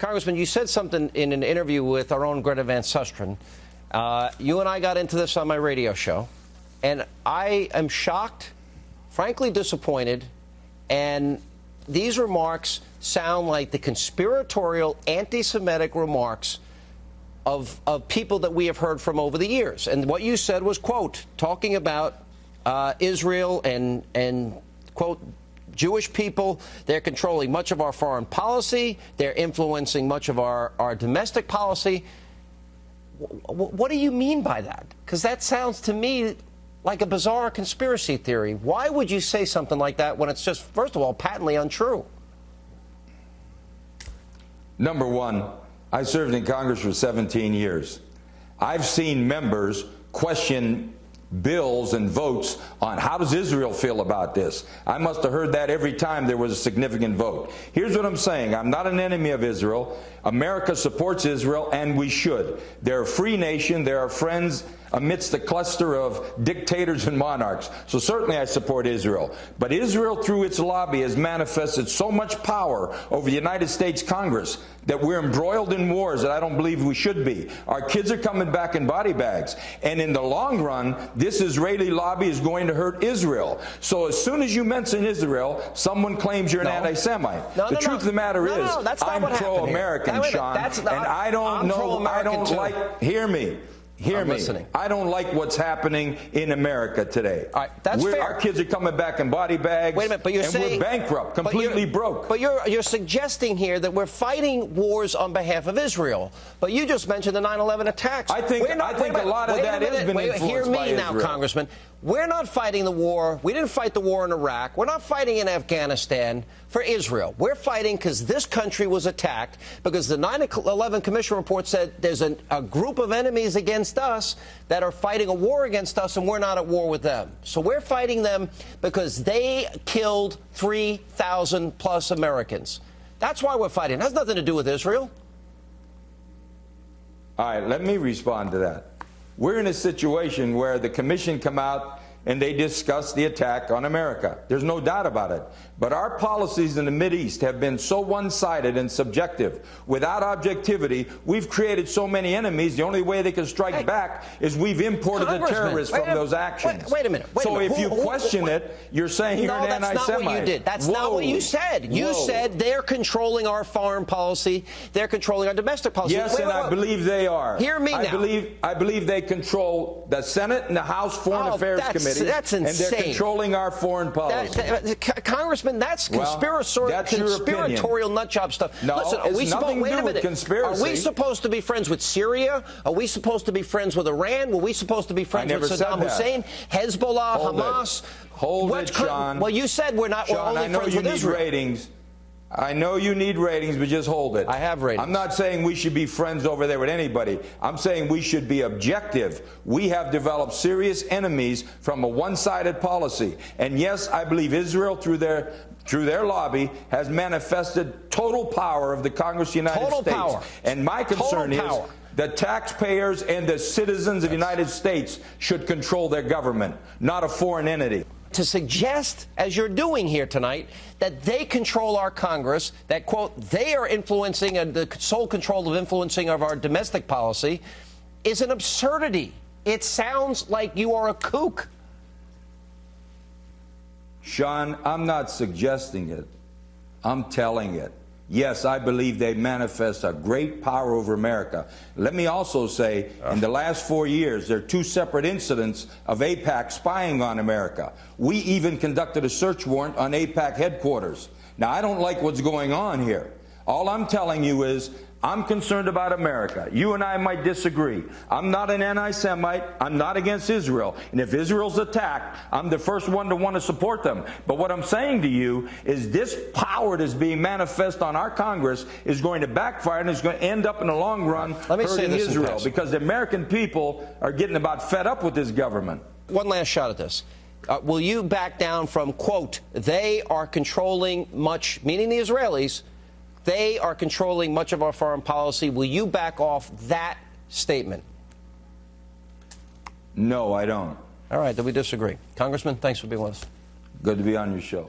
Congressman, you said something in an interview with our own Greta Van Susteren. You and I got into this on my radio show, and I am shocked, frankly disappointed, and these remarks sound like the conspiratorial, anti-Semitic remarks of people that we have heard from over the years. And what you said was, quote, talking about Israel and quote, Jewish people, they're controlling much of our foreign policy, they're influencing much of our domestic policy. What do you mean by that? Because that sounds to me like a bizarre conspiracy theory. Why would you say something like that when it's just, first of all, patently untrue? Number one, I served in Congress for 17 years. I've seen members question bills and votes on how does Israel feel about this. I must have heard that every time there was a significant vote. Here's what I'm saying. I'm not an enemy of Israel. America supports Israel, and we should. They're a free nation. They're our friends amidst a cluster of dictators and monarchs. So certainly I support Israel. But Israel, through its lobby, has manifested so much power over the United States Congress that we're embroiled in wars that I don't believe we should be. Our kids are coming back in body bags. And in the long run, this Israeli lobby is going to hurt Israel. So as soon as you mention Israel, someone claims you're an anti-Semite. The truth of the matter is, I'm pro-American, Sean, and I don't like, hear me. I don't like what's happening in America today. All right, that's fair. Our kids are coming back in body bags. Wait a minute, but you're saying, we're bankrupt, completely broke. But you're suggesting here that we're fighting wars on behalf of Israel. But you just mentioned the 9/11 attacks. I think a lot of that has been influenced by Israel. Hear me now, Congressman. We're not fighting the war. We didn't fight the war in Iraq. We're not fighting in Afghanistan for Israel. We're fighting because this country was attacked, because the 9/11 Commission report said there's a group of enemies against us that are fighting a war against us, and we're not at war with them. So we're fighting them because they killed 3,000 plus Americans. That's why we're fighting. It has nothing to do with Israel. All right, let me respond to that. We're in a situation where the commission come out and they discuss the attack on America. There's no doubt about it. But our policies in the Mideast have been so one-sided and subjective. Without objectivity, we've created so many enemies, the only way they can strike back is we've imported the terrorists from those actions. Wait a minute. So if you question it, you're saying you're an anti-Semite. No, that's not what you did. That's not what you said. You said they're controlling our foreign policy. They're controlling our domestic policy. Yes, and I believe they are. Hear me now. I believe they control the Senate and the House Foreign Affairs Committee. That's insane. And they're controlling our foreign policy. Congressman, that's conspiratorial nutjob stuff. No, listen, it's nothing to do with conspiracy. Are we supposed to be friends with Syria? Are we supposed to be friends with Iran? Were we supposed to be friends with Saddam Hussein, Hezbollah, Hamas? Hold it, Sean. Well, you said we're not. Sean, we're only friends with Israel. Ratings. I know you need ratings, but just hold it. I have ratings. I'm not saying we should be friends over there with anybody. I'm saying we should be objective. We have developed serious enemies from a one-sided policy. And yes, I believe Israel, through their lobby, has manifested total power of the Congress of the United States. Power. And my concern is the taxpayers and the citizens of the United States should control their government, not a foreign entity. To suggest, as you're doing here tonight, that they control our Congress, that, quote, they are influencing and the sole control of influencing of our domestic policy is an absurdity. It sounds like you are a kook. Sean, I'm not suggesting it. I'm telling it. Yes, I believe they manifest a great power over America. Let me also say, in the last 4 years, there are 2 separate incidents of AIPAC spying on America. We even conducted a search warrant on AIPAC headquarters. Now, I don't like what's going on here. All I'm telling you is, I'm concerned about America. You and I might disagree. I'm not an anti-Semite. I'm not against Israel. And if Israel's attacked, I'm the first one to want to support them. But what I'm saying to you is this power that's being manifest on our Congress is going to backfire, and it's going to end up in the long run hurting Israel, because the American people are getting about fed up with this government. One last shot at this. Will you back down from, quote, they are controlling much, meaning the Israelis, they are controlling much of our foreign policy. Will you back off that statement? No, I don't. All right, then we disagree. Congressman, thanks for being with us. Good to be on your show.